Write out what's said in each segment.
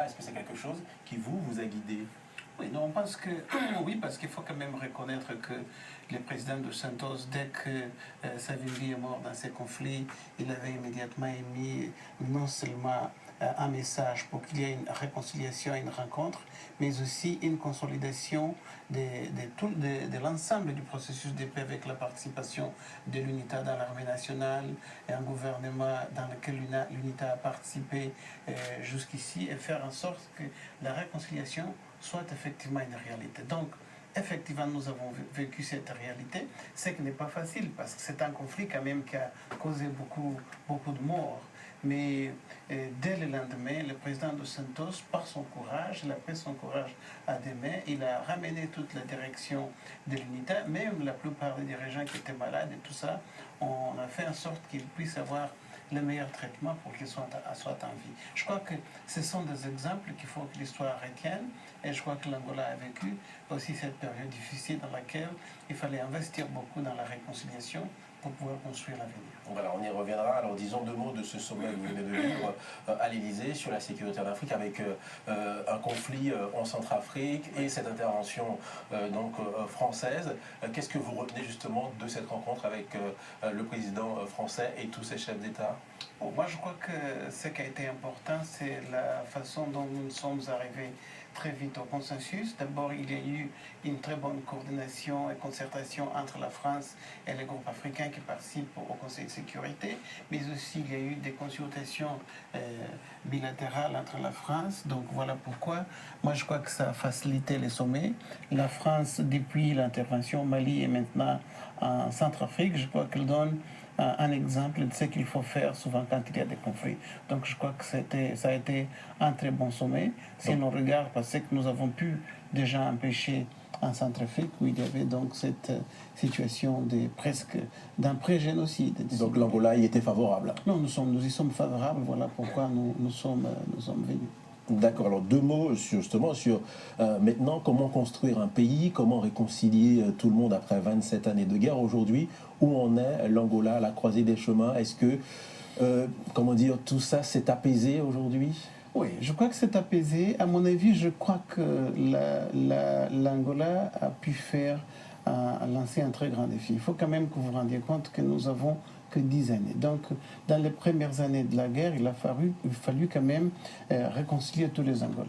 Est-ce que c'est quelque chose qui vous a guidé? Oui, non, parce que, oui, parce qu'il faut quand même reconnaître que le président de Santos, dès que Savimbi est mort dans ces conflits, il avait immédiatement émis non seulement un message pour qu'il y ait une réconciliation, une rencontre, mais aussi une consolidation de l'ensemble du processus de paix avec la participation de l'UNITA dans l'armée nationale et un gouvernement dans lequel l'UNITA a participé jusqu'ici et faire en sorte que la réconciliation soit effectivement une réalité. Donc, effectivement, nous avons vécu cette réalité, ce qui n'est pas facile parce que c'est un conflit quand même qui a causé beaucoup de morts. Mais dès le lendemain, le président de Santos, par son courage, il a pris son courage à deux mains, il a ramené toute la direction de l'UNITA, même la plupart des dirigeants qui étaient malades et tout ça, on a fait en sorte qu'ils puissent avoir le meilleur traitement pour qu'ils soient en vie. Je crois que ce sont des exemples qu'il faut que l'histoire retienne et je crois que l'Angola a vécu aussi cette période difficile dans laquelle il fallait investir beaucoup dans la réconciliation pour pouvoir construire l'avenir. Voilà, on y reviendra. Alors disons deux mots de ce sommet que vous venez de vivre à l'Élysée sur la sécurité en Afrique avec un conflit en Centrafrique et cette intervention française. Qu'est-ce que vous retenez justement de cette rencontre avec le président français et tous ses chefs d'État? Bon, moi je crois que ce qui a été important, c'est la façon dont nous sommes arrivés très vite au consensus. D'abord, il y a eu une très bonne coordination et concertation entre la France et les groupes africains qui participent au Conseil de sécurité, mais aussi il y a eu des consultations bilatérales entre la France. Donc voilà pourquoi moi je crois que ça a facilité les sommets. La France, depuis l'intervention au Mali et maintenant en Centrafrique, je crois qu'elle donne un exemple de ce qu'il faut faire souvent quand il y a des conflits. Donc je crois que ça a été un très bon sommet. Si on regarde, parce que nous avons pu déjà empêcher en Centrafrique où il y avait donc cette situation presque d'un pré-génocide. Donc l'Angola y était favorable? Non, nous y sommes favorables, voilà pourquoi nous sommes venus. D'accord, alors deux mots justement sur maintenant comment construire un pays, comment réconcilier tout le monde après 27 années de guerre. Aujourd'hui, où en est l'Angola, la croisée des chemins? Est-ce que, tout ça s'est apaisé aujourd'hui? Oui, je crois que c'est apaisé. À mon avis, je crois que l'Angola a pu lancer un très grand défi. Il faut quand même que vous vous rendiez compte que nous avons que 10 années. Donc, dans les premières années de la guerre, il a fallu quand même réconcilier tous les Angolais.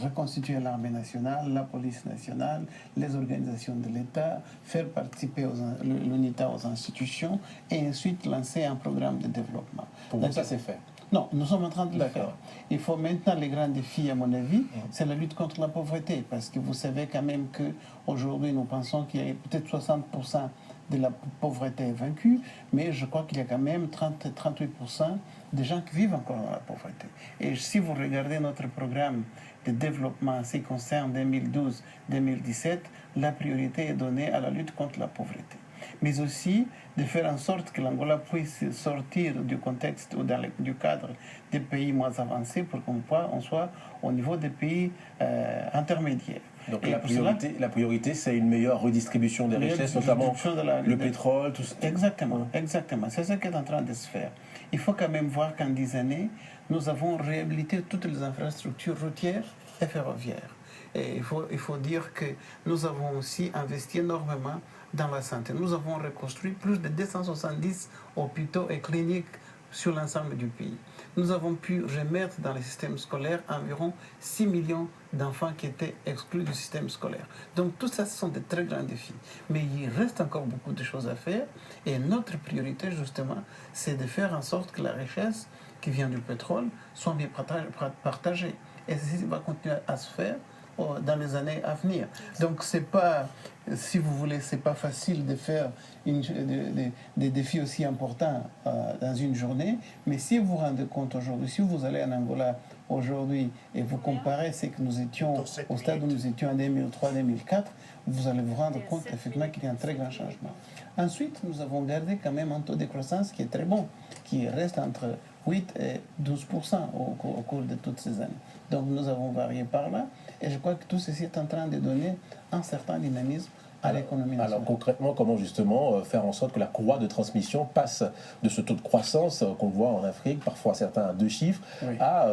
Reconstituer l'armée nationale, la police nationale, les organisations de l'État, faire participer l'UNITA aux institutions et ensuite lancer un programme de développement. Pour vous, ça c'est fait? Non, nous sommes en train de le faire. Il faut maintenant, les grands défis, à mon avis, c'est la lutte contre la pauvreté. Parce que vous savez quand même qu'aujourd'hui, nous pensons qu'il y a peut-être 60% de la pauvreté vaincue, mais je crois qu'il y a quand même 38% de gens qui vivent encore dans la pauvreté. Et si vous regardez notre programme de développement en ce qui concerne 2012-2017, la priorité est donnée à la lutte contre la pauvreté. Mais aussi de faire en sorte que l'Angola puisse sortir du contexte ou du cadre des pays moins avancés pour qu'on soit au niveau des pays intermédiaires. Donc la priorité, c'est une meilleure redistribution des richesses, notamment le pétrole, tout ça. Exactement, exactement. C'est ce qui est en train de se faire. Il faut quand même voir qu'en 10 années, nous avons réhabilité toutes les infrastructures routières et ferroviaires. Et il faut dire que nous avons aussi investi énormément dans la santé. Nous avons reconstruit plus de 270 hôpitaux et cliniques sur l'ensemble du pays. Nous avons pu remettre dans le système scolaire environ 6 millions d'enfants qui étaient exclus du système scolaire. Donc tout ça, ce sont de très grands défis. Mais il reste encore beaucoup de choses à faire. Et notre priorité, justement, c'est de faire en sorte que la richesse qui vient du pétrole soit bien partagée. Et ceci va continuer à se faire dans les années à venir. Donc c'est pas, si vous voulez, c'est pas facile de faire des défis aussi importants dans une journée, mais si vous vous rendez compte aujourd'hui, si vous allez en Angola aujourd'hui et vous comparez ce que nous étions au stade où nous étions en 2003-2004, vous allez vous rendre compte effectivement qu'il y a un très grand changement. Ensuite, nous avons gardé quand même un taux de croissance qui est très bon, qui reste entre 8 et 12% au cours de toutes ces années. Donc nous avons varié par là et je crois que tout ceci est en train de donner un certain dynamisme à l'économie nationale. Alors concrètement, comment justement faire en sorte que la courroie de transmission passe de ce taux de croissance qu'on voit en Afrique, parfois certains à 2 chiffres, à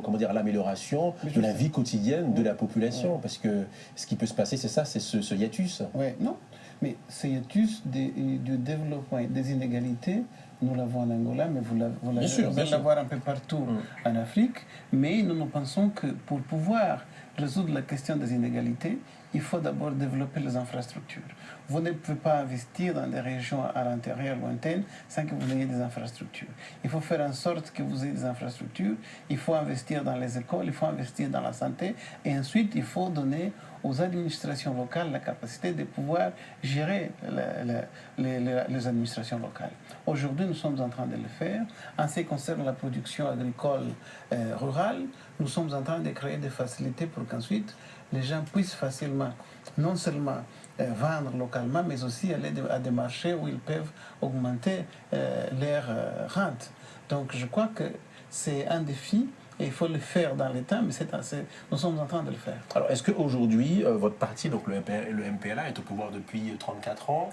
comment dire, l'amélioration de la vie quotidienne de la population? Parce que ce qui peut se passer, c'est ça, c'est ce hiatus. Oui, non, mais ce hiatus du développement et des inégalités, nous l'avons en Angola, mais vous allez l'avoir un peu partout en Afrique. Mais nous pensons que pour pouvoir résoudre la question des inégalités, il faut d'abord développer les infrastructures. Vous ne pouvez pas investir dans des régions à l'intérieur lointaines sans que vous ayez des infrastructures. Il faut faire en sorte que vous ayez des infrastructures, il faut investir dans les écoles, il faut investir dans la santé, et ensuite il faut donner aux administrations locales la capacité de pouvoir gérer les administrations locales. Aujourd'hui, nous sommes en train de le faire. En ce qui concerne la production agricole rurale, nous sommes en train de créer des facilités pour qu'ensuite les gens puissent facilement, non seulement vendre localement, mais aussi aller à des marchés où ils peuvent augmenter leur rente. Donc je crois que c'est un défi et il faut le faire dans les temps, mais nous sommes en train de le faire. Alors est-ce qu'aujourd'hui, votre parti, donc le MPLA, est au pouvoir depuis 34 ans.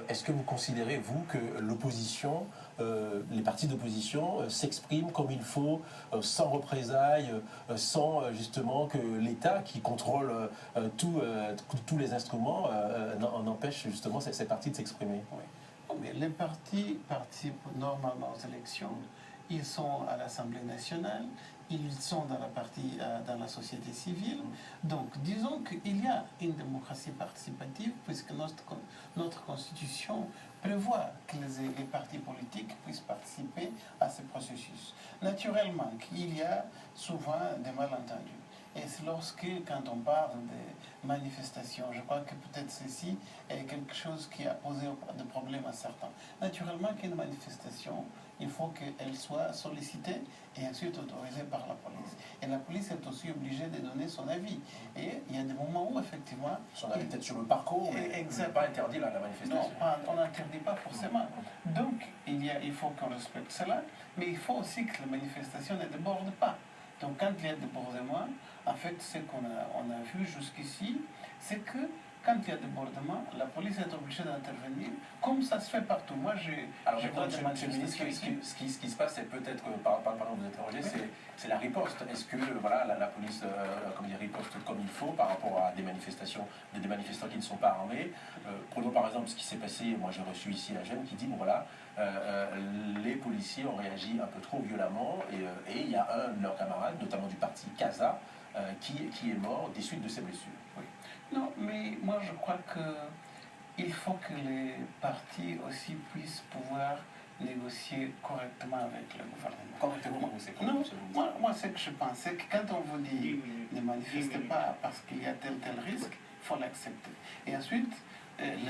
Est-ce que vous considérez, vous, que l'opposition, les partis d'opposition s'expriment comme il faut, sans représailles, sans justement que l'État, qui contrôle tous les instruments, n'empêche justement ces partis de s'exprimer? Oui. Mais les partis participent normalement aux élections. Ils sont à l'Assemblée nationale, ils sont dans la société civile. Donc, disons qu'il y a une démocratie participative, puisque notre Constitution prévoit que les partis politiques puissent participer à ce processus. Naturellement, il y a souvent des malentendus. Et c'est quand on parle de manifestations, je crois que peut-être ceci est quelque chose qui a posé des problèmes à certains. Naturellement, qu'une manifestation, il faut qu'elle soit sollicitée et ensuite autorisée par la police. Et la police est aussi obligée de donner son avis. Et il y a des moments où, effectivement... Son avis peut-être sur le parcours, mais pas interdit la manifestation. Non, on n'interdit pas forcément. Donc, il faut qu'on respecte cela, mais il faut aussi que la manifestation ne déborde pas. Donc, quand il y a débordement, en fait, ce qu'on a vu jusqu'ici, c'est que quand il y a débordement, la police est obligée d'intervenir, comme ça se fait partout. Moi, alors, Monsieur le ministre, ce qui se passe, c'est peut-être, pardon de vous interroger, c'est la riposte. Est-ce que voilà, la police riposte comme il faut par rapport à des manifestants qui ne sont pas armés? Prenons par exemple ce qui s'est passé. Moi, j'ai reçu ici un jeune qui dit, bon voilà, les policiers ont réagi un peu trop violemment et il y a un de leurs camarades, notamment du parti CASA, qui est mort des suites de ses blessures. Oui. Non, mais moi je crois qu'il faut que les partis aussi puissent pouvoir négocier correctement avec le gouvernement. Correctement, c'est comment? Non, moi ce que je pense, c'est que quand on vous dit ne manifestez pas parce qu'il y a tel risque, il faut l'accepter. Et ensuite,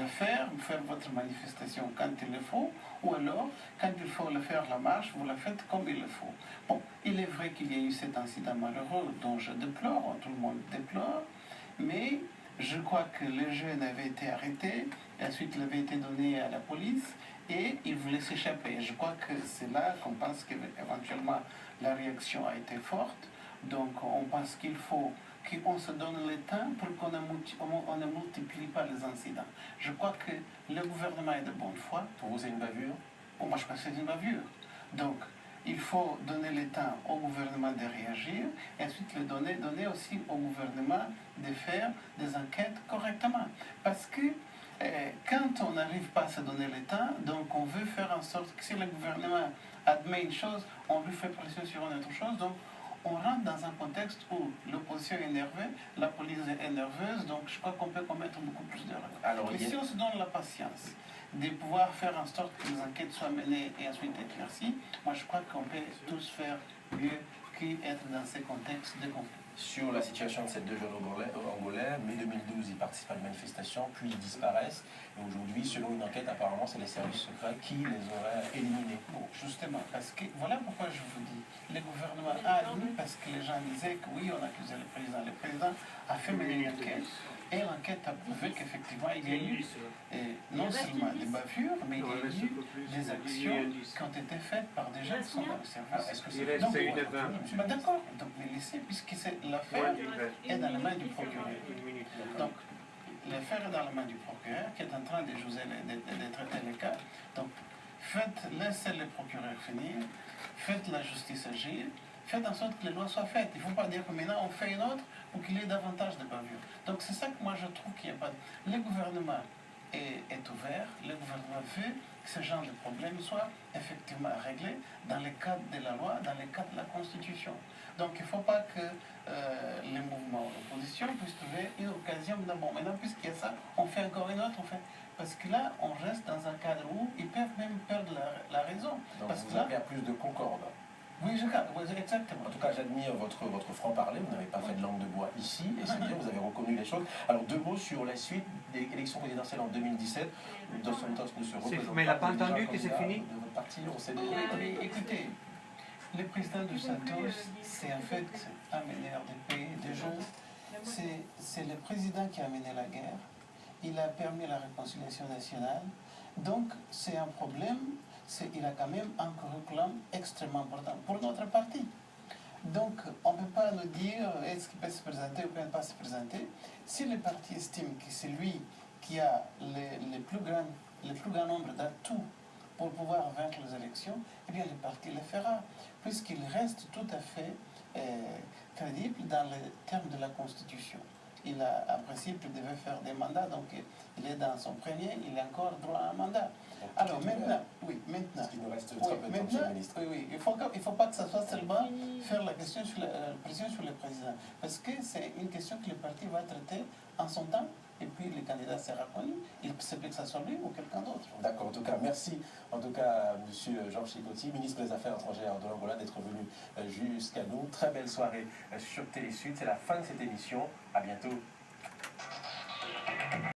faire votre manifestation quand il le faut, ou alors, quand il faut le faire la marche, vous la faites comme il le faut. Bon, il est vrai qu'il y a eu cet incident malheureux dont je déplore, tout le monde déplore, mais je crois que le jeune avait été arrêté, et ensuite il avait été donné à la police, et il voulait s'échapper. Je crois que c'est là qu'on pense qu'éventuellement la réaction a été forte, donc on pense qu'il faut qu'on se donne le temps pour qu'on ne multiplie pas les incidents. Je crois que le gouvernement est de bonne foi. Pour vous, c'est une bavure? Bon, moi, je pense que c'est une bavure. Donc, il faut donner le temps au gouvernement de réagir et ensuite donner aussi au gouvernement de faire des enquêtes correctement. Parce que quand on n'arrive pas à se donner le temps, donc on veut faire en sorte que si le gouvernement admet une chose, on lui fait pression sur une autre chose. Donc, on rentre dans un contexte où l'opposition est énervée, la police est nerveuse, donc je crois qu'on peut commettre beaucoup plus d'erreurs. Et si on se donne la patience de pouvoir faire en sorte que les enquêtes soient menées et ensuite éclaircies, moi je crois qu'on peut tous faire mieux qu'être dans ces contextes de conflit. Sur la situation de ces deux jeunes Angolais, mai 2012, ils participent à une manifestation, puis ils disparaissent. Et aujourd'hui, selon une enquête, apparemment, c'est les services secrets qui les auraient éliminés. Bon, justement, parce que voilà pourquoi je vous dis, le gouvernement a admis parce que les gens disaient que oui, on accusait le président. Le président a fait mener une enquête et l'enquête a prouvé qu'effectivement, il y a eu non seulement des bavures, mais il y a eu des actions qui ont été faites par des gens qui sont dans le service. Est-ce que c'est d'accord, donc les laisser, puisque l'affaire est dans les mains du procureur. Donc, l'affaire est dans la main du procureur qui est en train de traiter les cas. Donc, laissez le procureur finir, faites la justice agir, faites en sorte que les lois soient faites. Il ne faut pas dire que maintenant on fait une autre pour qu'il y ait davantage de bavures. Donc c'est ça que moi je trouve qu'il n'y a pas... Le gouvernement est ouvert, le gouvernement veut que ce genre de problème soit effectivement réglé dans le cadre de la loi, dans le cadre de la Constitution. Donc il ne faut pas que les mouvements d'opposition puissent trouver une occasion de bon, maintenant puisqu'il y a ça, on fait encore une autre, on fait... Parce que là, on reste dans un cadre où ils peuvent même perdre la raison. Donc parce vous que là, avez à plus de concorde. Oui, exactement. En tout cas, j'admire votre franc-parler. Vous n'avez pas fait de langue de bois ici, et c'est bien, vous avez reconnu les choses. Alors, 2 mots sur la suite des élections présidentielles en 2017. Dos Santos ne se représente mais il n'a pas entendu que c'est fini. De votre parti, on sait Oui, écoutez, le président de Santos, c'est en fait un meneur de paix, de gens. C'est le président qui a mené la guerre. Il a permis la réconciliation nationale. Donc, c'est un problème. Il a quand même un curriculum extrêmement important pour notre parti. Donc, on ne peut pas nous dire est-ce qu'il peut se présenter ou ne peut pas se présenter. Si le parti estime que c'est lui qui a le plus grand nombre d'atouts pour pouvoir vaincre les élections, eh bien le parti le fera, puisqu'il reste tout à fait crédible dans les termes de la Constitution. Il a, en principe, il devait faire des mandats, donc il est dans son premier, il a encore droit à un mandat. Alors maintenant, Parce qu'il nous reste très peu de temps, Monsieur le ministre. il ne faut pas que ce soit seulement faire la question sur la pression sur le président, parce que c'est une question que le parti va traiter en son temps, et puis le candidat sera connu. Il se peut que ce soit lui ou quelqu'un d'autre. D'accord, en tout cas, merci. En tout cas, Monsieur Georges Chikoti, ministre des Affaires étrangères de l'Angola, d'être venu jusqu'à nous. Très belle soirée sur Télé Sud. C'est la fin de cette émission. À bientôt.